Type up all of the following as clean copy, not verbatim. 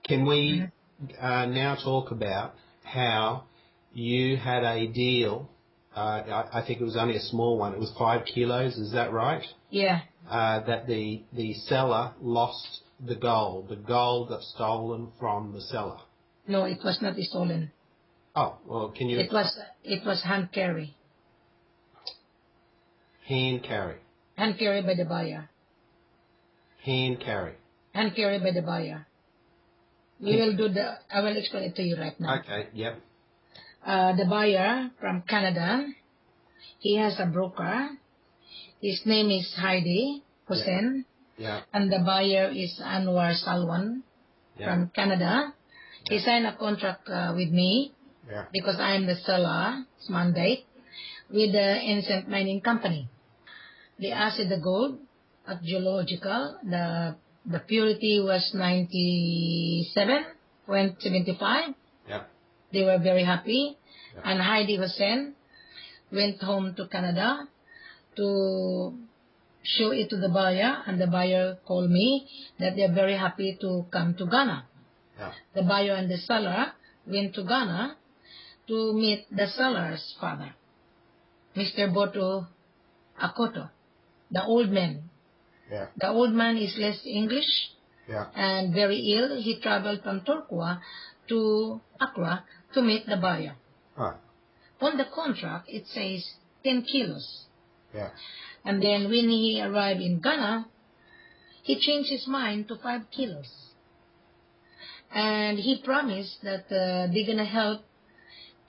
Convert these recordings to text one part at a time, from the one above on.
Can we now talk about how you had a deal? I think it was only a small one. It was 5 kilos. Is that right? Yeah. That the seller lost the gold. The gold got stolen from the seller. No, it was not stolen. Oh, well, can you... It was hand carry. Hand carry. Hand carry by the buyer. Hand carry. Hand carry by the buyer. I will explain it to you right now. Okay, yep. The buyer from Canada, he has a broker. His name is Heidi Hussein. Yeah. And the buyer is Anwar Salwan from Canada. He signed a contract with me because I am the seller's mandate with the Ancient Mining Company. They asked the gold at geological. The purity was 97.75. Yeah. They were very happy. Yeah. And Heidi Hussein went home to Canada to show it to the buyer, and the buyer called me that they're very happy to come to Ghana. Yeah. The buyer and the seller went to Ghana to meet the seller's father, Mr. Boto Akoto, the old man. Yeah. The old man is less English and very ill. He traveled from Turkwa to Accra to meet the buyer. Right. On the contract, it says 10 kilos. Yeah. And then when he arrived in Ghana, he changed his mind to 5 kilos. And he promised that they're going to help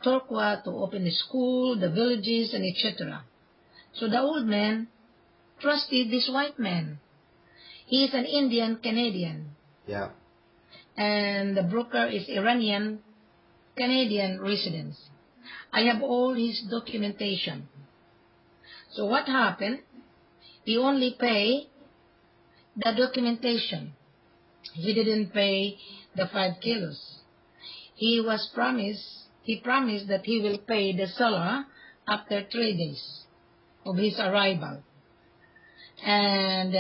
Turkwa to open a school, the villages, and etc. So the old man trusted this white man. He is an Indian Canadian. Yeah. And the broker is Iranian Canadian resident. I have all his documentation. So what happened? He only paid the documentation. He didn't pay the 5 kilos. He promised that he will pay the seller after 3 days of his arrival. And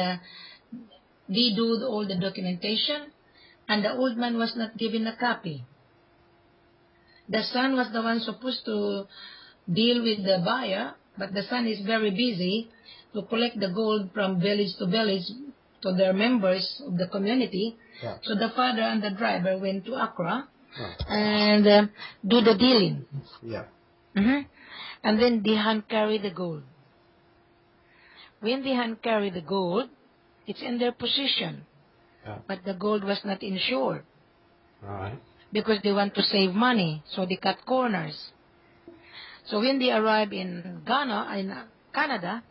they do all the documentation, and the old man was not given a copy. The son was the one supposed to deal with the buyer, but the son is very busy to collect the gold from village to village to their members of the community. Yeah. So the father and the driver went to Accra and do the dealing. Yeah. And then they hand carry the gold. When they hand carry the gold, it's in their possession. Yeah. But the gold was not insured. Right. Because they want to save money, so they cut corners. So when they arrive in Ghana, in Canada,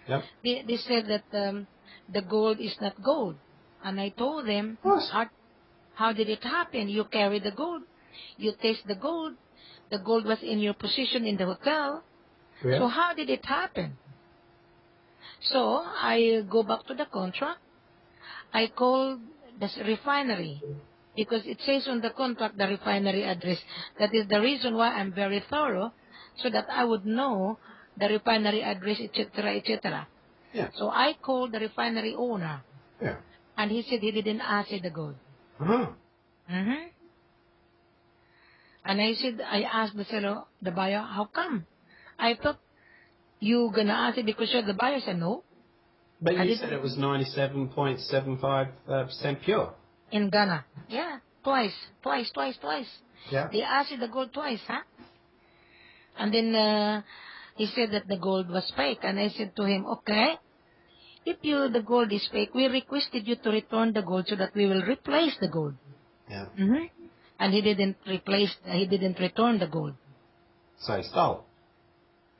yep. they said that the gold is not gold. And I told them, how did it happen? You carry the gold. You taste the gold. The gold was in your possession in the hotel. Yeah. So how did it happen? So I go back to the contract. I called the refinery because it says on the contract the refinery address. That is the reason why I'm very thorough, so that I would know the refinery address, etc., etc. Yeah. So I called the refinery owner. Yeah. And he said he didn't ask the gold. Uh-huh. And I asked the seller, the buyer, how come? I thought you gonna ask it because you're the buyer. Said no. But you said it was 97.75% pure. In Ghana. Yeah. Twice. Yeah. They asked the gold twice, huh? And then he said that the gold was fake. And I said to him, okay, if the gold is fake, we requested you to return the gold so that we will replace the gold. Yeah. And he didn't return the gold. So he stole.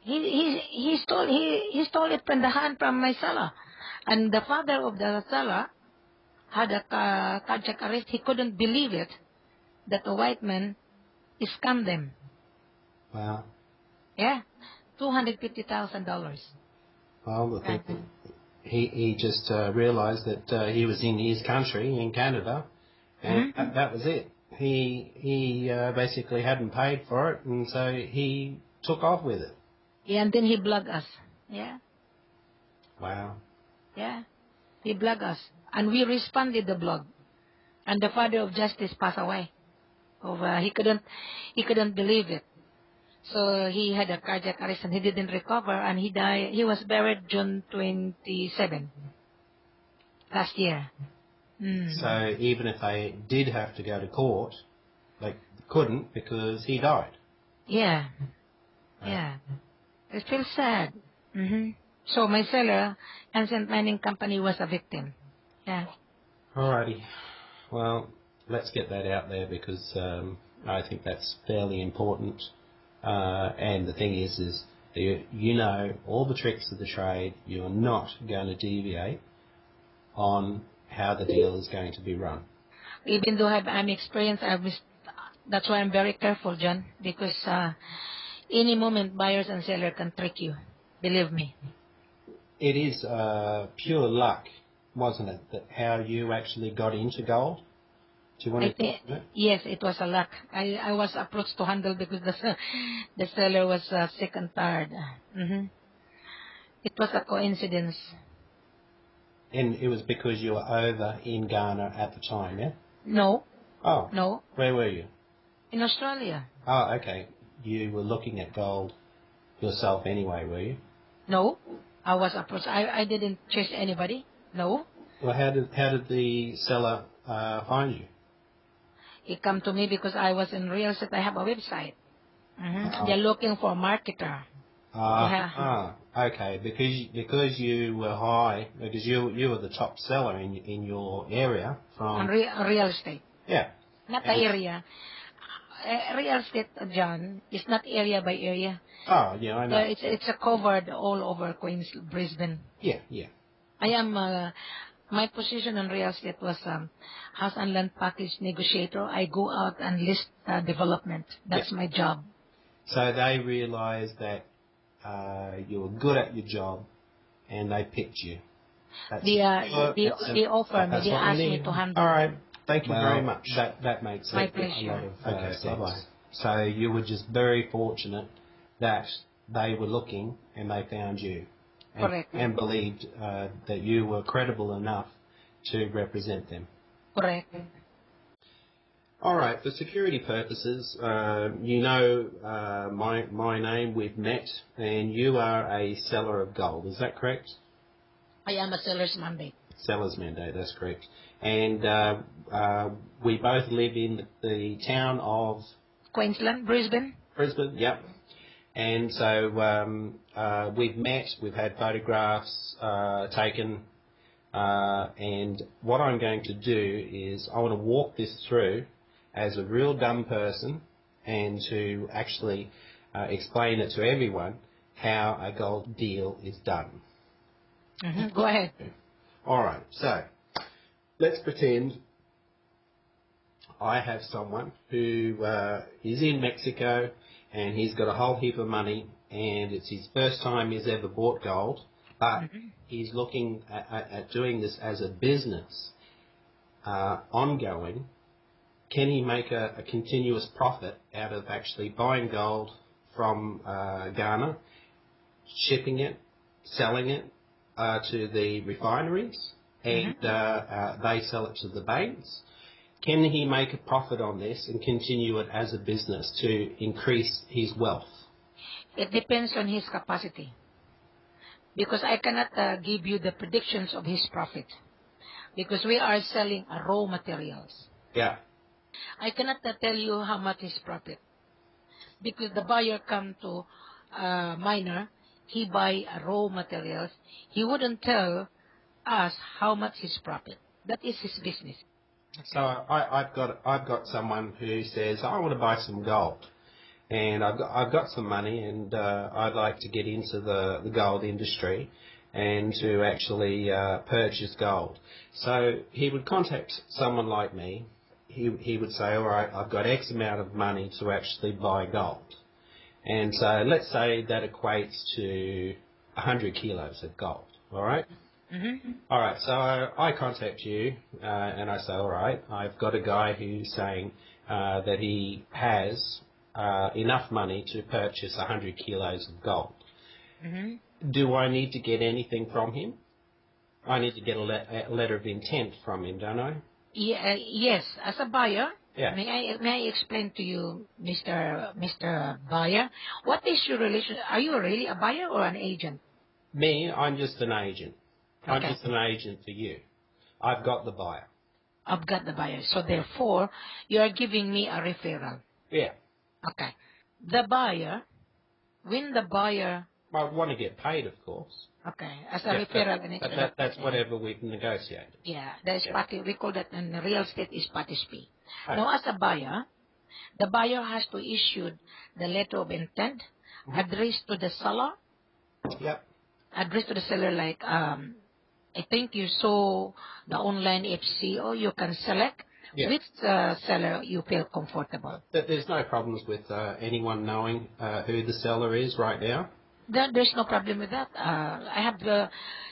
He stole it from the hand from my seller. And the father of the seller had a cardiac arrest. He couldn't believe it that a white man scammed them. Wow. Yeah. $250,000. Well, the thing, he just realized that he was in his country, in Canada, and that was it. He basically hadn't paid for it, and so he took off with it. Yeah, and then he blocked us. Yeah. Wow. Yeah. He blocked us. And we responded the blog. And the father of Justice passed away. He couldn't believe it. So he had a cardiac arrest and he didn't recover and he died. He was buried June 27 last year. So even if they did have to go to court, they couldn't because he died. Yeah. Yeah. It feels sad. So my seller, Ancient Mining Company, was a victim. Yeah. Alrighty. Well, let's get that out there because I think that's fairly important. And the thing is you know all the tricks of the trade. You're not going to deviate on how the deal is going to be run. Even though I'm experienced, that's why I'm very careful, John, because any moment buyers and seller can trick you. Believe me. It is pure luck, wasn't it, that how you actually got into gold? Do you want to talk about it? Yes, it was a luck. I was approached to handle because the seller was sick and tired. It was a coincidence. And it was because you were over in Ghana at the time, yeah? No. Oh. No. Where were you? In Australia. Oh, okay. You were looking at gold yourself anyway, were you? No. I was approached. I didn't chase anybody. No. Well, how did the seller find you? He come to me because I was in real estate. I have a website. Oh. They're looking for a marketer. Okay. Because you were high, because you were the top seller in your area from Real estate. Yeah. Not the area. Real estate, John, is not area by area. Oh, yeah, I know. It's a covered all over Brisbane. Yeah, yeah. I am my position in real estate was house and land package negotiator. I go out and list development. That's my job. So they realised that you were good at your job, and they picked you. They offered me. They asked me to handle. All right. Thank you very much. That makes my a pleasure. lot of sense. Bye-bye. So you were just very fortunate that they were looking and they found you. Correct. And believed that you were credible enough to represent them. Correct. All right. For security purposes, you know my name. We've met, and you are a seller of gold. Is that correct? I am a seller's mandate. Seller's mandate. That's correct. And we both live in the town of Queensland, Brisbane. Brisbane. Yep. And so we've met, we've had photographs taken, and what I'm going to do is I want to walk this through as a real dumb person and to actually explain it to everyone how a gold deal is done. Go ahead. All right, so let's pretend I have someone who is in Mexico and he's got a whole heap of money and it's his first time he's ever bought gold, but he's looking at doing this as a business ongoing. Can he make a continuous profit out of actually buying gold from Ghana, shipping it, selling it to the refineries, and they sell it to the banks? Can he make a profit on this and continue it as a business to increase his wealth? It depends on his capacity. Because I cannot give you the predictions of his profit. Because we are selling raw materials. Yeah. I cannot tell you how much his profit. Because the buyer come to miner, he buy raw materials. He wouldn't tell us how much his profit. That is his business. So I've got someone who says, I want to buy some gold, and I've got some money, and I'd like to get into the gold industry and to actually purchase gold. So he would contact someone like me. He would say, all right, I've got X amount of money to actually buy gold. And so let's say that equates to 100 kilos of gold, all right? All right, so I contact you and I say, all right, I've got a guy who's saying that he has enough money to purchase 100 kilos of gold. Do I need to get anything from him? I need to get a letter of intent from him, don't I? Yes, as a buyer, Yeah. may I explain to you, Mr. Buyer, what is your relation? Are you really a buyer or an agent? Me, I'm just an agent. I'm Okay, just an agent for you. I've got the buyer. I've got the buyer. So therefore, you are giving me a referral. Yeah. Okay. The buyer, when the buyer, I want to get paid, of course. okay, as a Yeah, referral and that's whatever we've negotiated. yeah, there's Yeah. party, we call that in real estate is party fee. Okay. Now, as a buyer, the buyer has to issue the letter of intent, addressed to the seller, Yep. addressed to the seller like, I think you saw the online FCO, you can select Yeah. which seller you feel comfortable. There's no problems with anyone knowing who the seller is right now. There's no problem with that. I have the,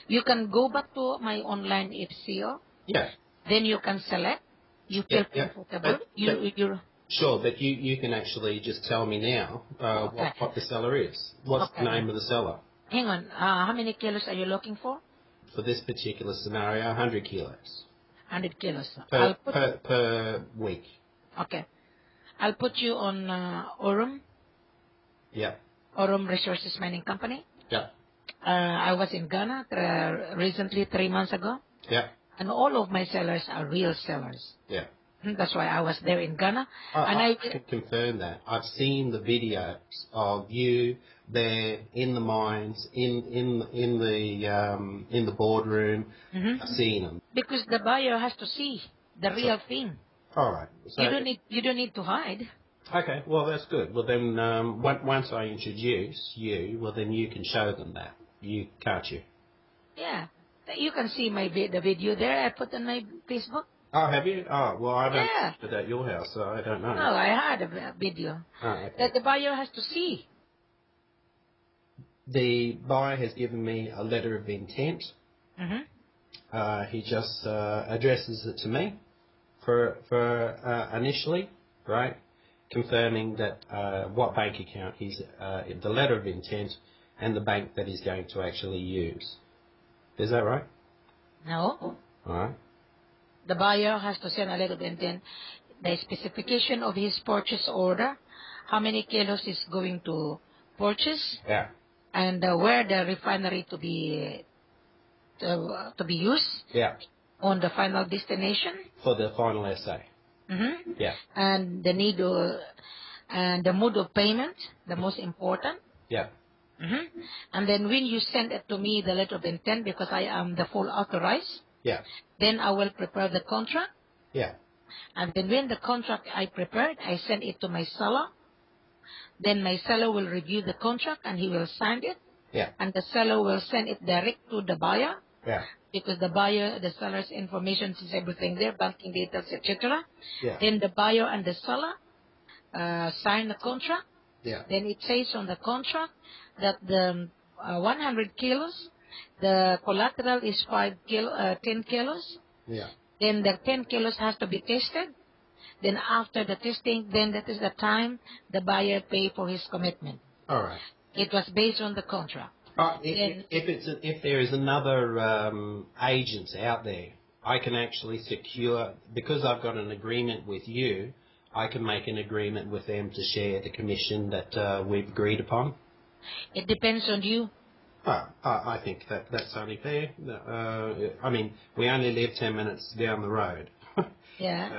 you can go back to my online FCO, Yeah. then you can select, you feel Yeah. comfortable, you Sure, but you can actually just tell me now okay. what the seller is. What's the Okay. name of the seller? Hang on, how many kilos are you looking for? For this particular scenario, 100 kilos 100 kilos. per week. Okay. I'll put you on Yep. Aurum Resources Mining Company. Yep. I was in Ghana recently, 3 months ago, Yep. and all of my sellers are real sellers. Yeah. That's why I was there in Ghana. And I can confirm that. I've seen the videos of you there in the mines, in the boardroom. I've seen them. because the buyer has to see the real thing. All right. So You don't need to hide. okay. Well, that's good. Well, then once I introduce you, well, then you can show them that. You can't you? Yeah. You can see the video there I put on my Facebook. Oh, have you? Oh, well, I don't Yeah. it at your house, so I don't know. No, I had a video Oh, okay. that the buyer has to see. The buyer has given me a letter of intent. He just addresses it to me for initially, right? Confirming that what bank account he's the letter of intent and the bank that he's going to actually use. Is that right? No. All right. The buyer has to send a letter of intent, the specification of his purchase order, how many kilos is going to purchase, Yeah. and where the refinery to be used Yeah. on the final destination. For the final essay. Yeah. And the need and the mode of payment, the most important. Yeah. And then when you send it to me, the letter of intent, because I am the full authorized, Yeah. then I will prepare the contract. Yeah. And then when the contract I prepared, I send it to my seller. Then my seller will review the contract and he will sign it. Yeah. And the seller will send it direct to the buyer. Yeah. Because the seller's information is everything there, banking details, etc. Yeah. Then the buyer and the seller sign the contract. Yeah. Then it says on the contract that the 100 kilos, the collateral is 10 kilos. Yeah. Then the 10 kilos has to be tested. Then after the testing, then that is the time the buyer pay for his commitment. All right. It was based on the contract. If there is another agent out there, I can actually secure, because I've got an agreement with you, I can make an agreement with them to share the commission that we've agreed upon. It depends on you. I think that's only fair. I mean, we only live 10 minutes down the road. Yeah.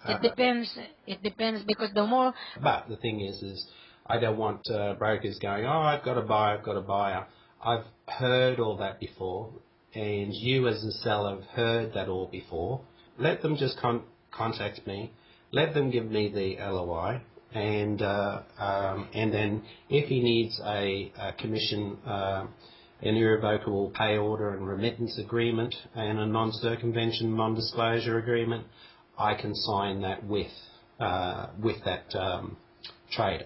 So, It depends. It depends because the more. But the thing is I don't want brokers going, oh, I've got a buyer. I've heard all that before, and you as a seller have heard that all before. Let them just contact me. Let them give me the LOI, and then if he needs a commission, an irrevocable pay order and remittance agreement, and a non-circumvention, non-disclosure agreement, I can sign that with that trader.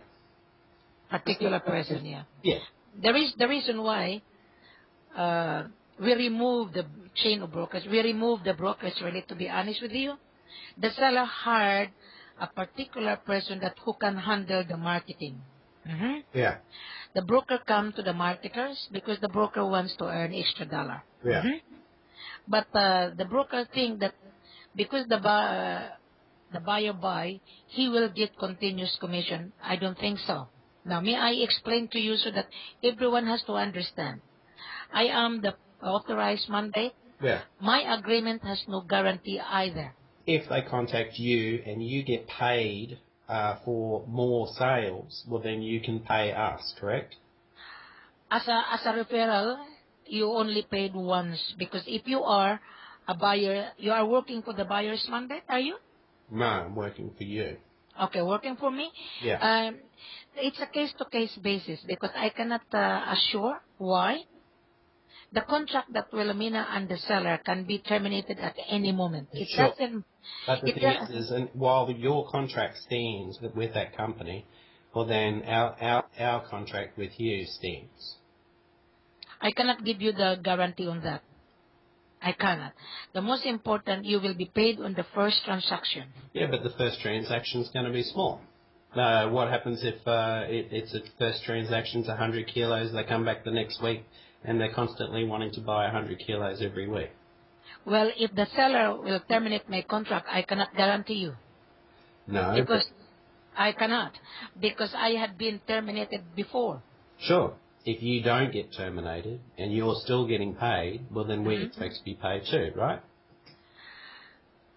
Particular person, yeah. Yeah. The reason why we remove the chain of brokers, we remove the brokers, really, to be honest with you. The seller hired a particular person who can handle the marketing. Yeah. The broker comes to the marketers because the broker wants to earn extra dollar. Yeah. But the broker think that because the buyer buy, he will get continuous commission. I don't think so. Now, may I explain to you so that everyone has to understand? I am the authorized mandate. Yeah. My agreement has no guarantee either. If they contact you and you get paid for more sales, well, then you can pay us, correct? As a referral, you only paid once, because if you are a buyer, you are working for the buyer's mandate, are you? No, I'm working for you. Okay, working for me? Yeah. It's a case-to-case basis, because I cannot assure why. The contract that Wilhelmina and the seller can be terminated at any moment. It Sure. doesn't... But the thing is, and while your contract stands with that company, well, then our contract with you stands. I cannot give you the guarantee on that. I cannot. The most important, you will be paid on the first transaction. Yeah, but the first transaction is going to be small. What happens if it's a first transaction's 100 kilos, they come back the next week and they're constantly wanting to buy 100 kilos every week? Well, if the seller will terminate my contract, I cannot guarantee you. No. Because I cannot. Because I had been terminated before. Sure. If you don't get terminated and you're still getting paid, well, then we expect to be paid too, right?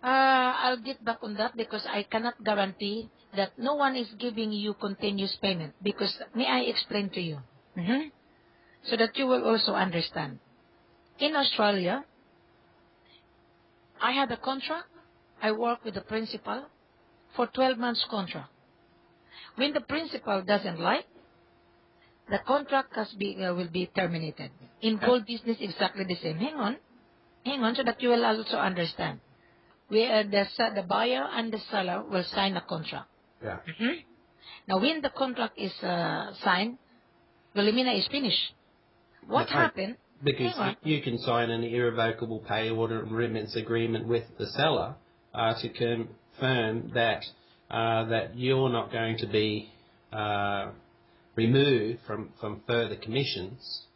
I'll get back on that, because I cannot guarantee that no one is giving you continuous payment. Because, may I explain to you? So that you will also understand. In Australia, I had a contract. I work with the principal for 12 months contract. When the principal doesn't like, the contract will be terminated. In gold business, exactly the same. Hang on, so that you will also understand. The buyer and the seller will sign a contract. Yeah. Now, when the contract is signed, Wilhelmina is finished. What happened? Because you can sign an irrevocable pay order and remittance agreement with the seller to confirm that that you're not going to be removed from further commissions.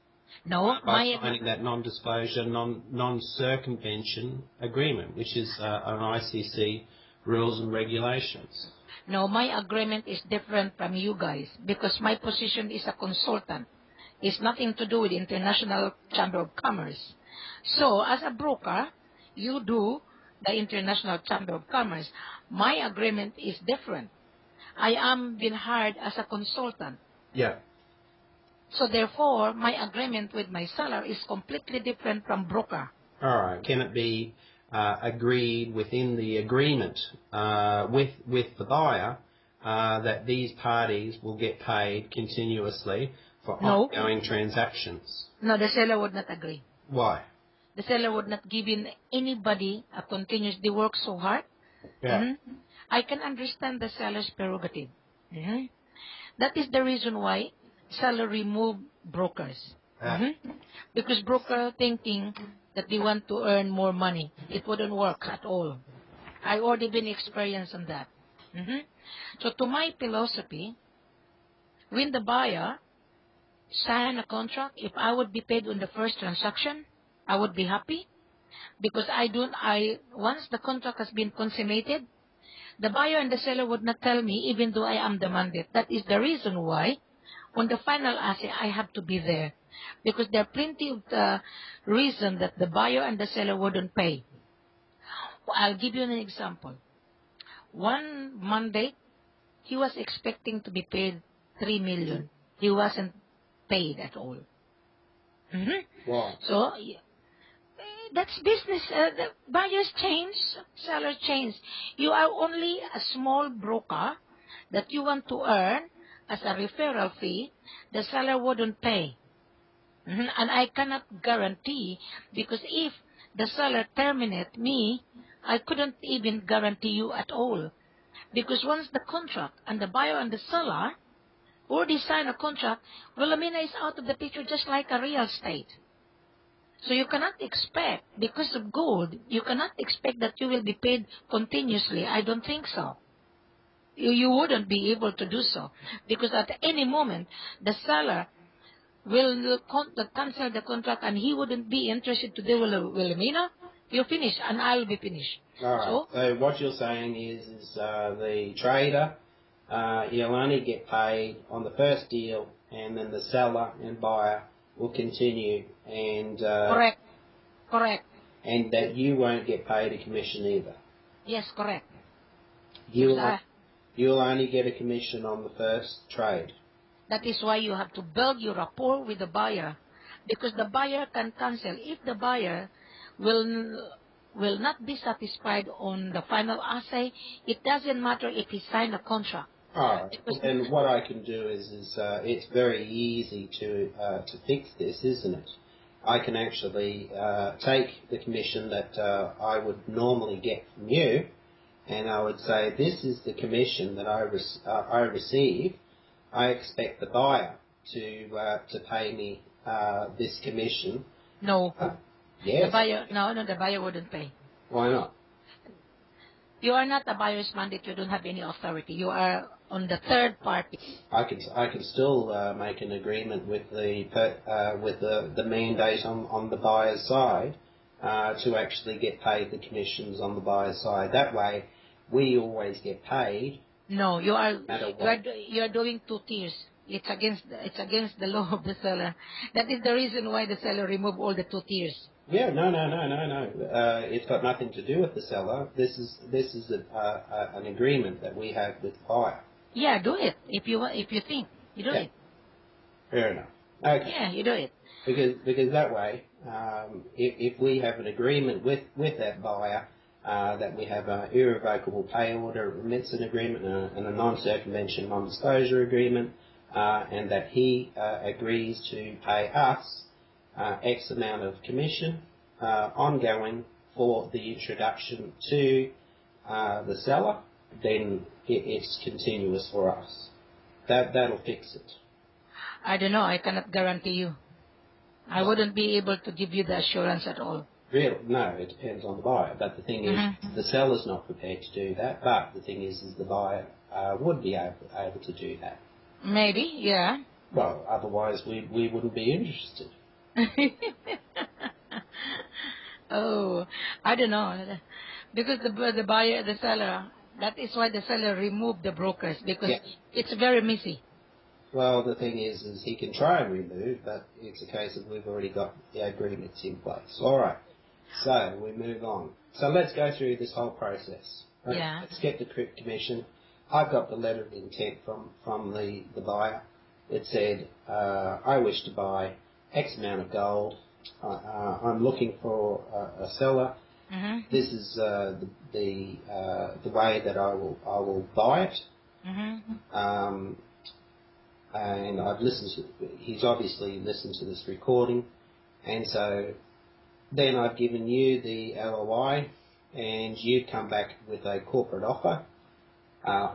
No, by signing that non-disclosure, non-circumvention agreement, which is an ICC rules and regulations. No, my agreement is different from you guys, because my position is a consultant. It's nothing to do with International Chamber of Commerce. So, as a broker, you do the International Chamber of Commerce. My agreement is different. I am being hired as a consultant. Yeah. So, therefore, my agreement with my seller is completely different from broker. All right. Can it be agreed within the agreement with the buyer that these parties will get paid continuously for ongoing transactions? No, the seller would not agree. Why? The seller would not give in anybody a continuous. They work so hard. Yeah. I can understand the seller's prerogative. That is the reason why seller remove brokers. Because broker thinking that they want to earn more money. It wouldn't work at all. I already been experienced on that. So to my philosophy, when the buyer sign a contract, if I would be paid on the first transaction, I would be happy, because once the contract has been consummated, the buyer and the seller would not tell me, even though I am the mandate. That is the reason why on the final asset I have to be there, because there are plenty of reason that the buyer and the seller wouldn't pay. I'll give you an example. One mandate, he was expecting to be paid 3 million. He wasn't paid at all. Wow. So, that's business. The buyers change, sellers change. You are only a small broker that you want to earn as a referral fee. The seller wouldn't pay. And I cannot guarantee, because if the seller terminate me, I couldn't even guarantee you at all. Because once the contract and the buyer and the seller already sign a contract, Wilhelmina is out of the picture, just like a real estate. So you cannot expect, because of gold, you cannot expect that you will be paid continuously. I don't think so. You wouldn't be able to do so. Because at any moment, the seller will cancel the contract and he wouldn't be interested to deal with Wilhelmina. You finish, and I'll be finished. All right. So what you're saying is the trader, he'll only get paid on the first deal, and then the seller and buyer will continue, and Correct. Correct. and that you won't get paid a commission either. Yes, correct. You'll only get a commission on the first trade. That is why you have to build your rapport with the buyer, because the buyer can cancel. If the buyer will not be satisfied on the final assay, it doesn't matter if he signed a contract. All right. And what I can do is it's very easy to fix this, isn't it? I can actually take the commission that I would normally get from you, and I would say, this is the commission that I receive. I expect the buyer to pay me this commission. No. Yes. The buyer wouldn't pay. Why not? You are not a buyer's mandate. You don't have any authority. You are on the third party. I can still make an agreement with the mandate on the buyer's side to actually get paid the commissions on the buyer's side. That way, we always get paid. No, you are doing two tiers. It's against the law of the seller. That is the reason why the seller removed all the two tiers. Yeah, no. It's got nothing to do with the seller. This is an agreement that we have with the buyer. Yeah, do it if you think you do it. Fair enough. Okay. Yeah, you do it. Because that way, if we have an agreement with that buyer, that we have an irrevocable pay order, remittance agreement, and a non-circumvention, non-disclosure agreement, and that he agrees to pay us X amount of commission ongoing for the introduction to the seller, then it's continuous for us. That'll fix it. I don't know. I cannot guarantee you. I wouldn't be able to give you the assurance at all. Really? No, it depends on the buyer. But the thing is, the seller's not prepared to do that. But the thing is the buyer would be able to do that. Maybe, yeah. Well, otherwise we wouldn't be interested. Oh, I don't know. Because the buyer, the seller, that is why the seller removed the brokers, because it's very messy. Well, the thing is he can try and remove, but it's a case of we've already got the agreements in place. All right. So we move on. So let's go through this whole process. Right? Yeah. Let's get the commission. I've got the letter of intent from the buyer. It said, I wish to buy X amount of gold. I'm looking for a seller. Mm-hmm. This is the way that I will buy it. Mm-hmm. And I've he's obviously listened to this recording, and so then I've given you the LOI, and you've come back with a corporate offer.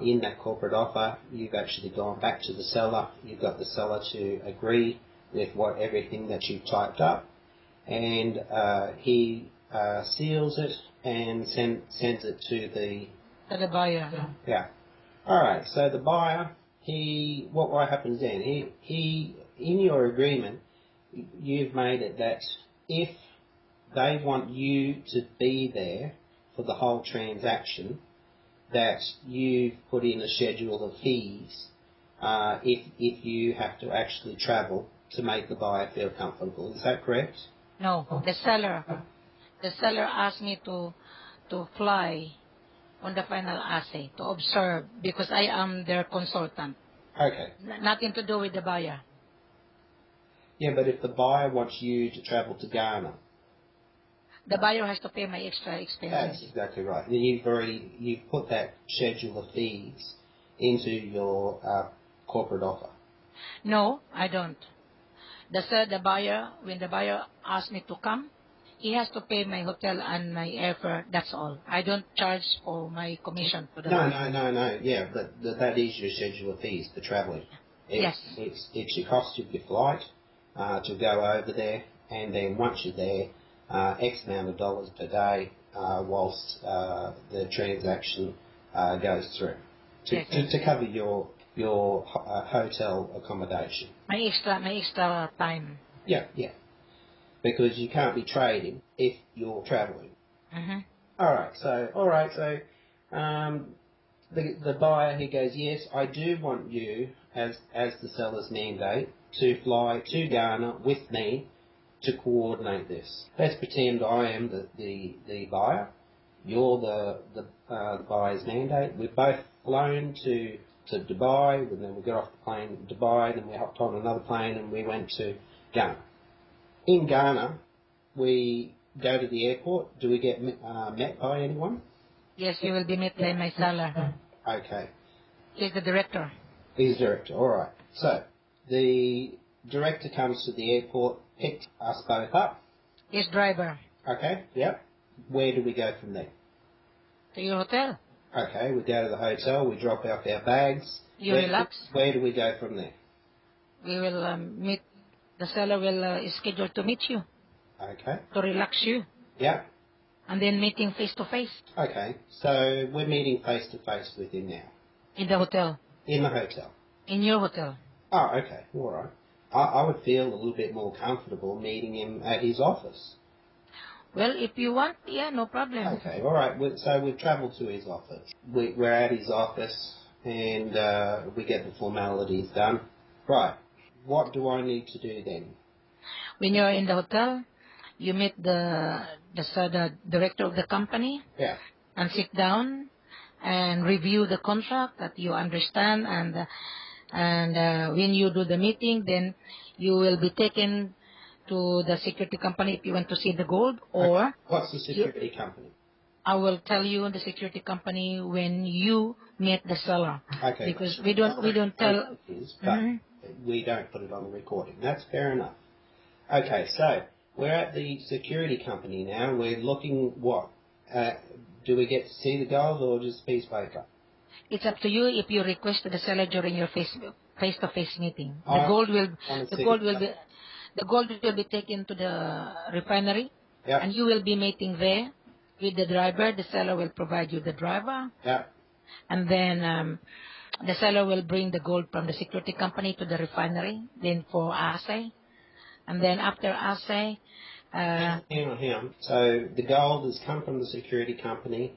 In that corporate offer, you've actually gone back to the seller. You've got the seller to agree with everything that you've typed up, and he seals it and sends it to the buyer. Yeah. All right. So the buyer, what happens then? He in your agreement, you've made it that if they want you to be there for the whole transaction, that you've put in a schedule of fees if you have to actually travel to make the buyer feel comfortable. Is that correct? No, the seller asked me to fly on the final assay to observe, because I am their consultant. Okay. Nothing to do with the buyer. Yeah, but if the buyer wants you to travel to Ghana, the buyer has to pay my extra expenses. That's exactly right. And you've put that schedule of fees into your corporate offer. No, I don't. The buyer, when the buyer asks me to come, he has to pay my hotel and my airfare. That's all. I don't charge for my commission for the buyer. No. Yeah, but that is your schedule of fees for travelling. Yes. It's your cost of your flight to go over there, and then once you're there, X amount of dollars per day whilst the transaction goes through to cover your hotel accommodation. My extra time. Yeah. Because you can't be trading if you're travelling. Mm-hmm. All right. So, the buyer, he goes, yes, I do want you as the seller's mandate to fly to Ghana with me to coordinate this. Let's pretend I am the buyer. You're the buyer's mandate. We've both flown to Dubai, and then we got off the plane in Dubai, then we hopped on another plane and we went to Ghana. In Ghana, we go to the airport. Do we get met by anyone? Yes, you will be met by my seller. Okay. He's the director. He's director. All right. So the director comes to the airport, picks us both up. He's driver. Okay. Yep. Where do we go from there? To your hotel. Okay. We go to the hotel. We drop off our bags. You relax. Where do we go from there? We will meet. The seller will is scheduled to meet you. Okay. To relax you. Yep. And then meeting face to face. Okay. So we're meeting face to face with him now. In the hotel. In the hotel. In your hotel. Oh, okay. All right. I would feel a little bit more comfortable meeting him at his office. Well, if you want, yeah, no problem. Okay, all right. So we've travelled to his office. We're at his office and we get the formalities done. Right. What do I need to do then? When you're in the hotel, you meet the director of the company. Yeah. And sit down and review the contract that you understand, and when you do the meeting, then you will be taken to the security company if you want to see the gold, or what's the security company? I will tell you the security company when you meet the seller. Okay. Because we don't tell. But we don't put it on the recording. That's fair enough. Okay, so we're at the security company now. We're looking what? Do we get to see the gold or just piece of paper? It's up to you if you request to the seller during your face-to-face meeting. The gold will be taken to the refinery, yep. And you will be meeting there with the driver. The seller will provide you the driver, yep. And then the seller will bring the gold from the security company to the refinery, then for assay, and then after assay. Hang on. So the gold has come from the security company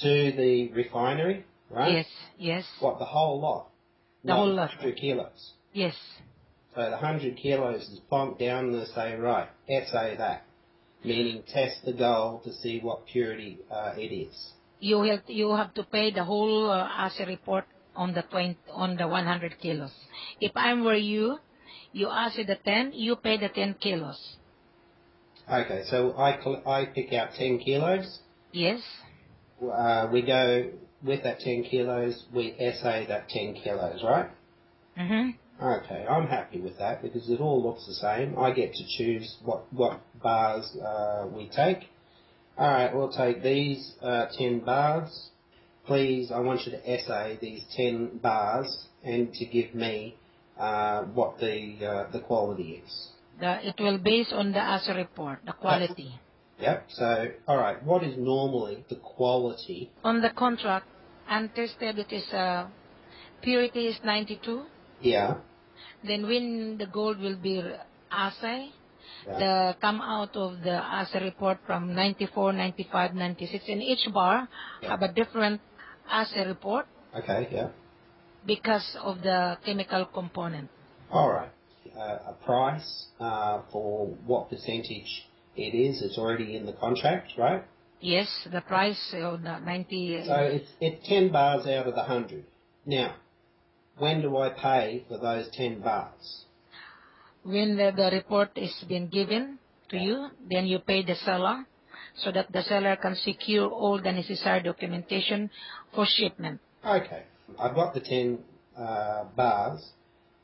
to the refinery, right? Yes. What, the whole lot? The whole lot. 100 kilos? Yes. So the 100 kilos is plonked down and they say, right, assay that, meaning test the gold to see what purity it is. You have to pay the whole assay report on the 100 kilos. If I'm where you assay the 10, you pay the 10 kilos. Okay, so I pick out 10 kilos. Yes. We go with that 10 kilos, we assay that 10 kilos, right? Mm-hmm. Okay, I'm happy with that because it all looks the same. I get to choose what bars we take. All right, we'll take these 10 bars. Please, I want you to assay these 10 bars and to give me what the quality is. It will base on the assay report, the quality. Yep. So, all right. What is normally the quality? On the contract, untested, it is purity is 92. Yeah. Then when the gold will be assay, come out of the assay report from 94, 95, 96, and each bar have a different assay report. Okay. Yeah. Because of the chemical component. All right. A price for what percentage it is. It's already in the contract, right? Yes, the price of the 90. So it's 10 bars out of the 100. Now, when do I pay for those 10 bars? When the report is been given to you, then you pay the seller so that the seller can secure all the necessary documentation for shipment. Okay. I've got the 10 bars.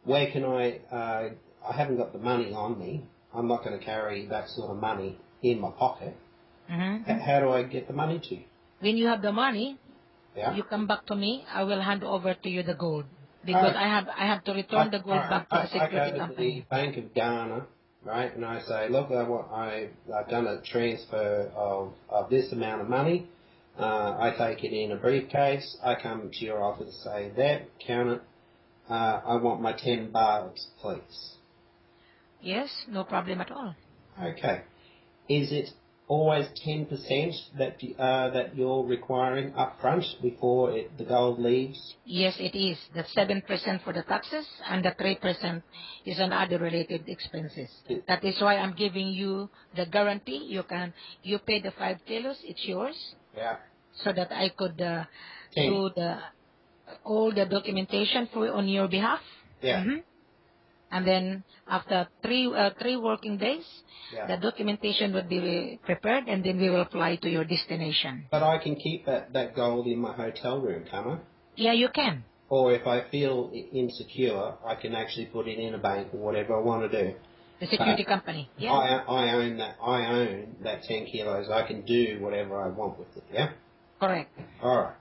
Where can I haven't got the money on me. I'm not going to carry that sort of money in my pocket. Mm-hmm. How do I get the money to you? When you have the money, you come back to me. I will hand over to you the gold. Because I have to return the gold back to the security company. I go to the Bank of Ghana, right, and I say, look, I've done a transfer of this amount of money. I take it in a briefcase. I come to your office and say, that, count it. I want my 10 bars, please. Yes, no problem at all. Okay. Is it always 10% that you're requiring upfront before the gold leaves? Yes, it is. The 7% for the taxes and the 3% is on other related expenses. That is why I'm giving you the guarantee. You pay the 5 kilos, it's yours. Yeah. So that I could do all the documentation on your behalf. Yeah. And then after three working days, the documentation would be prepared, and then we will fly to your destination. But I can keep that gold in my hotel room, can't I? Yeah, you can. Or if I feel insecure, I can actually put it in a bank or whatever I want to do. The security company. Yeah. I own that. I own that 10 kilos. I can do whatever I want with it. Yeah. Correct. All right.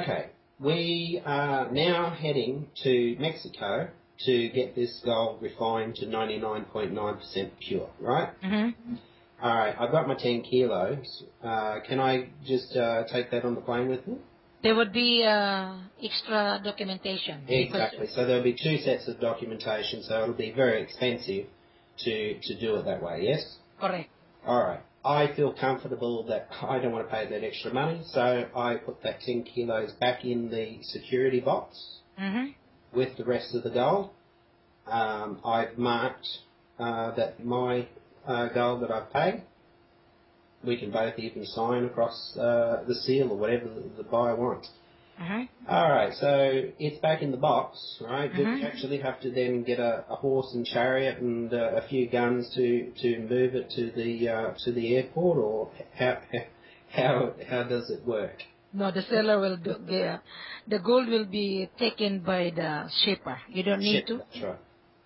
Okay. We are now heading to Mexico to get this gold refined to 99.9% pure, right? All right, I've got my 10 kilos. Can I just take that on the plane with me? There would be extra documentation. Exactly. So there'll be 2 sets of documentation, so it'll be very expensive to do it that way, yes? Correct. All right. I feel comfortable that I don't want to pay that extra money, so I put that 10 kilos back in the security box with the rest of the gold. I've marked that my gold that I've paid. We can both even sign across the seal or whatever the buyer wants. All right, so it's back in the box, right? Do we actually have to then get a horse and chariot and a few guns to move it to the airport, or how does it work? No, the seller will do the gold will be taken by the shipper. You don't need to. That's right.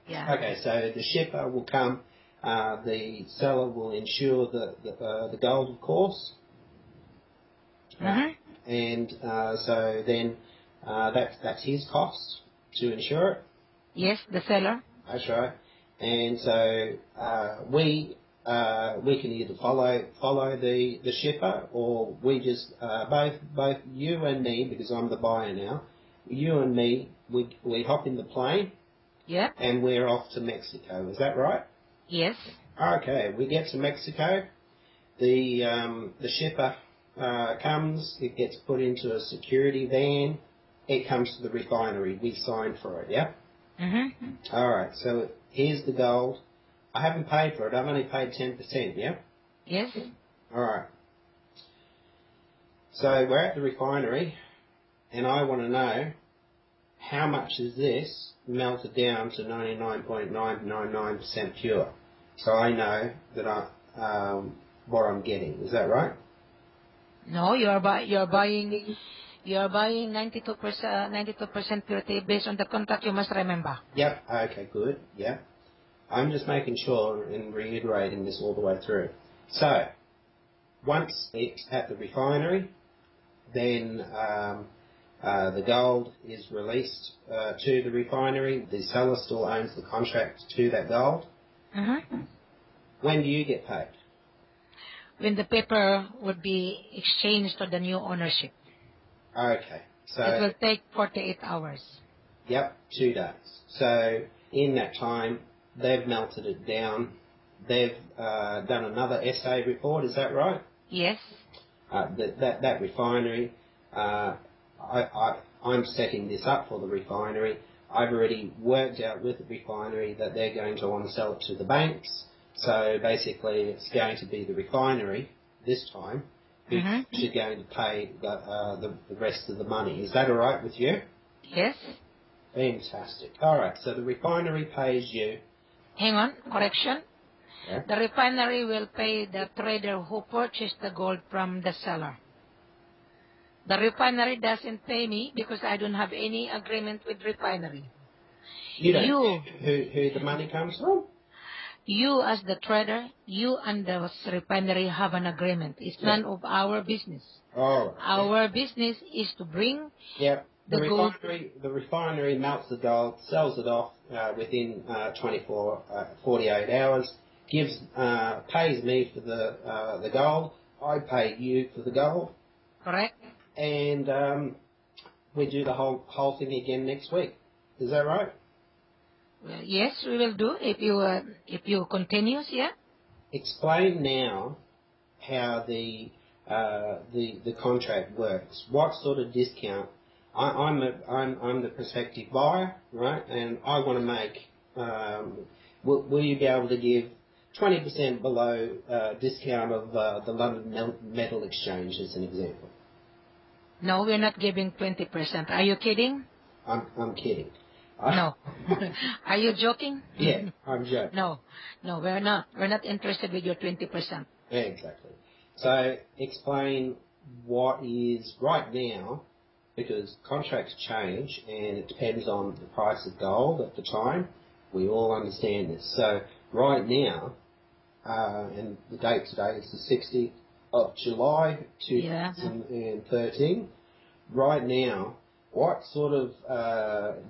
Yeah. Okay, so the shipper will come. The seller will insure the gold, of course. And so then that's his cost to insure it. Yes, the seller. That's right. And so we can either follow the shipper, or we just both you and me, because I'm the buyer now. You and me, we hop in the plane. Yeah. And we're off to Mexico. Is that right? Yes. Okay. We get to Mexico. The shipper comes, it gets put into a security van, it comes to the refinery, we sign for it, yeah? Alright, so here's the gold. I haven't paid for it, I've only paid 10%, yeah? Yes. Alright. So we're at the refinery, and I want to know, how much is this melted down to 99.999% pure? So I know that what I'm getting, is that right? No, you're buying 92% purity based on the contract. You must remember. Yep. Okay. Good. Yeah. I'm just making sure and reiterating this all the way through. So once it's at the refinery, then the gold is released to the refinery. The seller still owns the contract to that gold. When do you get paid? When the paper would be exchanged to the new ownership. Okay. So it will take 48 hours. Yep, 2 days. So in that time, they've melted it down. They've done another assay report. Is that right? Yes. That refinery, I'm setting this up for the refinery. I've already worked out with the refinery that they're going to want to sell it to the banks. So basically, it's going to be the refinery this time who's going to pay the rest of the money. Is that all right with you? Yes. Fantastic. All right, so the refinery pays you. Hang on, correction. Yeah. The refinery will pay the trader who purchased the gold from the seller. The refinery doesn't pay me because I don't have any agreement with refinery. You don't know who the money comes from? You as the trader, you and the refinery have an agreement. It's none of our business. Oh. Our business is to bring the gold. The refinery melts the gold, sells it off within 48 hours, pays me for the gold. I pay you for the gold. Correct. And we do the whole thing again next week. Is that right? Well, yes, we will do if you continues, yeah. Explain now how the contract works. What sort of discount? I'm the prospective buyer, right? And I want to make. Will you be able to give 20% below discount of the London Metal Exchange as an example? No, we're not giving 20%. Are you kidding? I'm kidding. No. Are you joking? Yeah, I'm joking. No, we're not. We're not interested with your 20%. Yeah, exactly. So explain what is right now, because contracts change and it depends on the price of gold at the time. We all understand this. So right now, and the date today is the 60th of July 2013. Right now, what sort of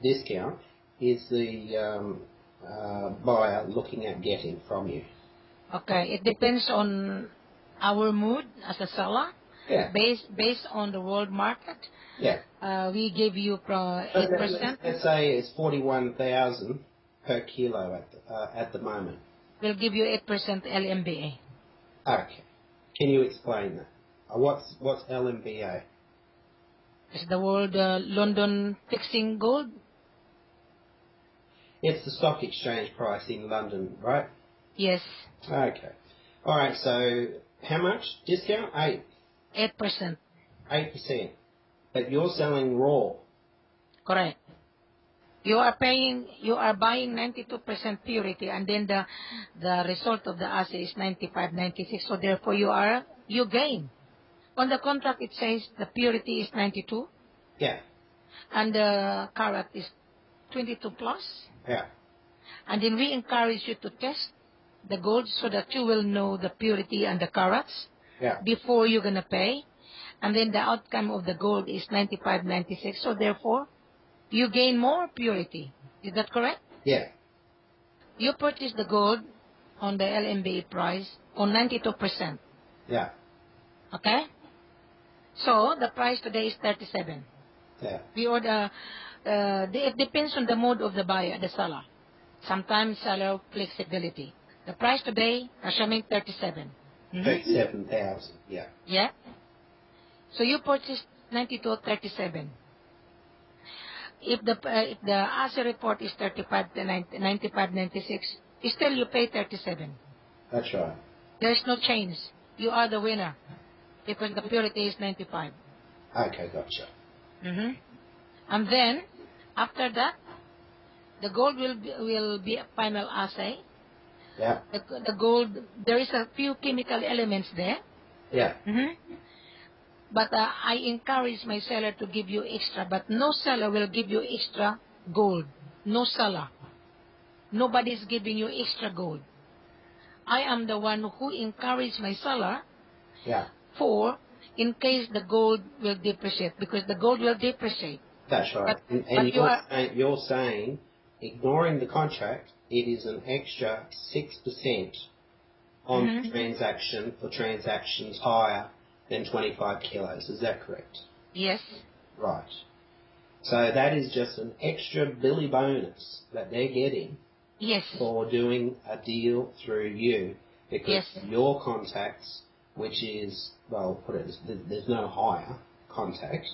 discount is the buyer looking at getting from you? Okay, it depends on our mood as a seller. Yeah. Based on the world market. Yeah. We give you 8%. Let's say it's 41,000 per kilo at the moment. We'll give you 8% LMBA. Okay. Can you explain that? What's LMBA? It's the world London fixing gold. It's the stock exchange price in London, right? Yes. Okay. All right. So how much discount? 8%. 8%. But you're selling raw. Correct. You are buying 92% purity, and then the result of the assay is 95, 96. So therefore you gain. On the contract it says the purity is 92. Yeah. And the carat is 22 plus. Yeah. And then we encourage you to test the gold so that you will know the purity and the carats. Yeah. Before you're gonna pay. And then the outcome of the gold is 95, 96. So therefore, you gain more purity. Is that correct? Yeah. You purchase the gold on the LMBA price on 92%. Yeah. Okay? So, the price today is 37. Yeah. We order, it depends on the mood of the buyer, the seller. Sometimes seller flexibility. The price today, assuming 37. 37,000, yeah. Yeah? So you purchased 92, 37. If the assay report is 35 to 95, 96, still you pay 37. That's right. There's no change. You are the winner because the purity is 95. Okay, gotcha. And then, after that, the gold will be a final assay. Yeah. The gold, there is a few chemical elements there. Yeah. But I encourage my seller to give you extra, but no seller will give you extra gold. No seller. Nobody's giving you extra gold. I am the one who encourage my seller for in case the gold will depreciate, because the gold will depreciate. That's right. And you're saying, ignoring the contract, it is an extra 6% on transaction for transactions higher than 25 kilos. Is that correct? Yes. Right. So that is just an extra billy bonus that they're getting for doing a deal through you, because your contacts, which is, well, put it, there's no higher contact.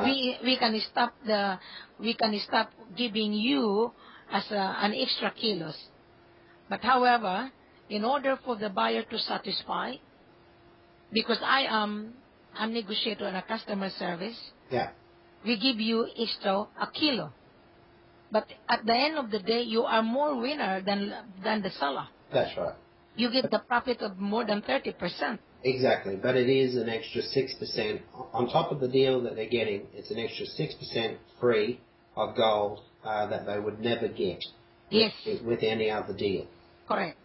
We can stop giving you as an extra kilos. But however, in order for the buyer to satisfy, because I'm negotiator and a customer service, we give you extra a kilo. But at the end of the day, you are more winner than the seller. That's right. You get the profit of more than 30%. Exactly, but it is an extra 6%. On top of the deal that they're getting, it's an extra 6% free of gold that they would never get with any other deal. Correct.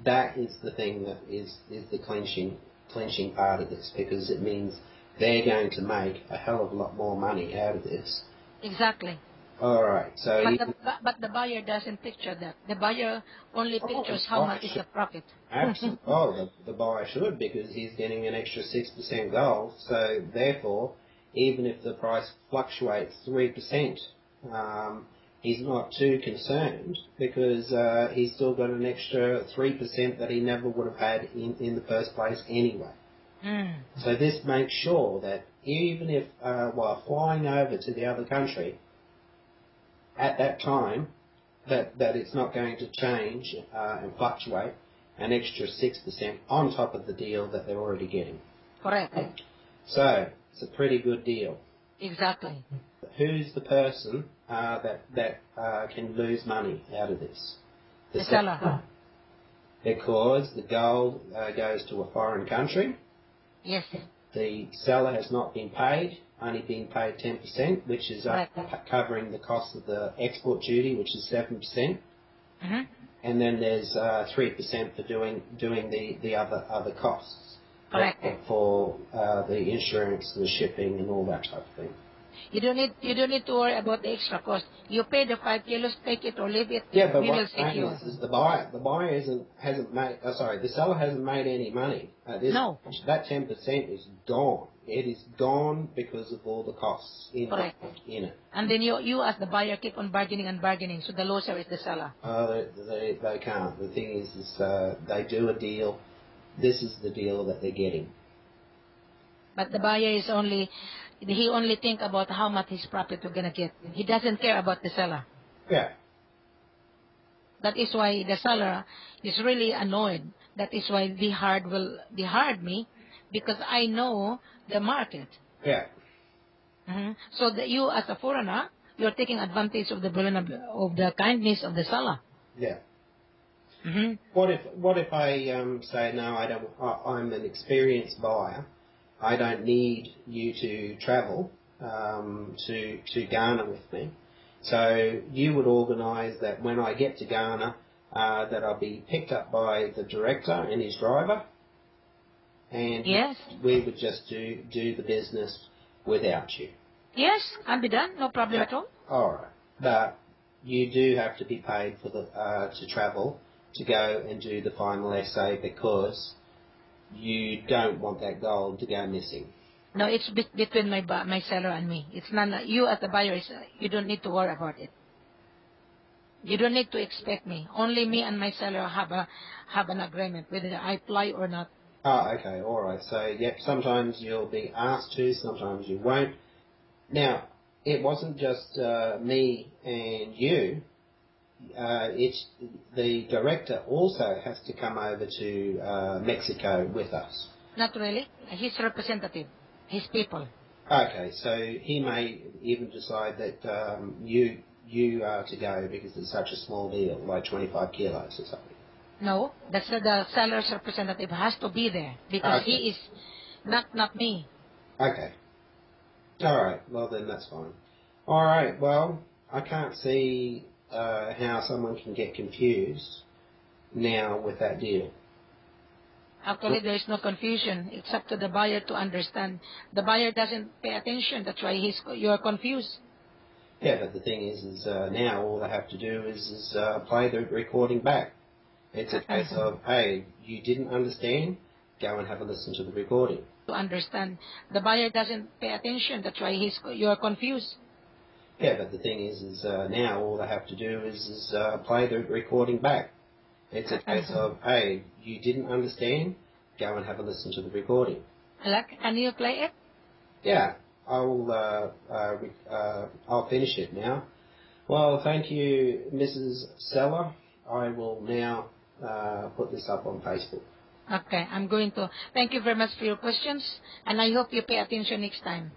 That is the thing that is the clinching part of this, because it means they're going to make a hell of a lot more money out of this. Exactly. All right. So but the buyer doesn't picture that. The buyer only pictures how much is the profit. Absolutely. The buyer should, because he's getting an extra 6% gold. So therefore, even if the price fluctuates 3%, he's not too concerned because he's still got an extra 3% that he never would have had in the first place anyway. So this makes sure that even if, while flying over to the other country, at that time, that it's not going to change and fluctuate an extra 6% on top of the deal that they're already getting. Correct. So it's a pretty good deal. Exactly. Who's the person that can lose money out of this? The seller. Because the gold goes to a foreign country. Yes. The seller has not been paid, only been paid 10%, which is covering the cost of the export duty, which is 7%. And then there's 3% for doing the other costs. Correct. For the insurance, the shipping, and all that type of thing. You don't need to worry about the extra cost. You pay the 5 kilos, take it or leave it. Yeah, but we what will I'm saying is the buyer hasn't made. The seller hasn't made any money. No. That 10% is gone. It is gone because of all the costs in it. And then you as the buyer keep on bargaining and bargaining. So the loser is the seller. They can't. The thing is they do a deal. This is the deal that they're getting. But the buyer is only think about how much his profit we're gonna get. He doesn't care about the seller. Yeah. That is why the seller is really annoyed. That is why they hired me, because I know the market. Yeah. So that you as a foreigner, you're taking advantage of the kindness of the seller. Yeah. What if I say no? I'm an experienced buyer. I don't need you to travel to Ghana with me. So you would organise that when I get to Ghana, that I'll be picked up by the director and his driver, and yes, we would just do the business without you. Yes, I'll be done. No problem at all. All right, but you do have to be paid for to travel to go and do the final essay because you don't want that gold to go missing. No, it's between my seller and me. It's not you as the buyer. You don't need to worry about it. You don't need to expect me. Only me and my seller have an agreement whether I fly or not. Oh, okay, all right. So, yep, sometimes you'll be asked to, sometimes you won't. Now, it wasn't just me and you. It's the director also has to come over to Mexico with us. Not really. His representative, his people. Okay, so he may even decide that you are to go because it's such a small deal, like 25 kilos or something. No, the seller's representative has to be there because he is not me. Okay. All right. Well, then that's fine. All right. Well, I can't see how someone can get confused now with that deal. Actually, there is no confusion. It's up to the buyer to understand. The buyer doesn't pay attention. That's why you're confused. Yeah, but the thing is now all they have to do is play the recording back. It's a case of, hey, you didn't understand? Go and have a listen to the recording. To understand. The buyer doesn't pay attention. That's why you're confused. Yeah, but the thing is now all they have to do is play the recording back. It's a case of, hey, you didn't understand? Go and have a listen to the recording. Can you play it? Yeah, I'll finish it now. Well, thank you, Mrs. Seller. I will now put this up on Facebook. Okay, I'm going to. Thank you very much for your questions, and I hope you pay attention next time.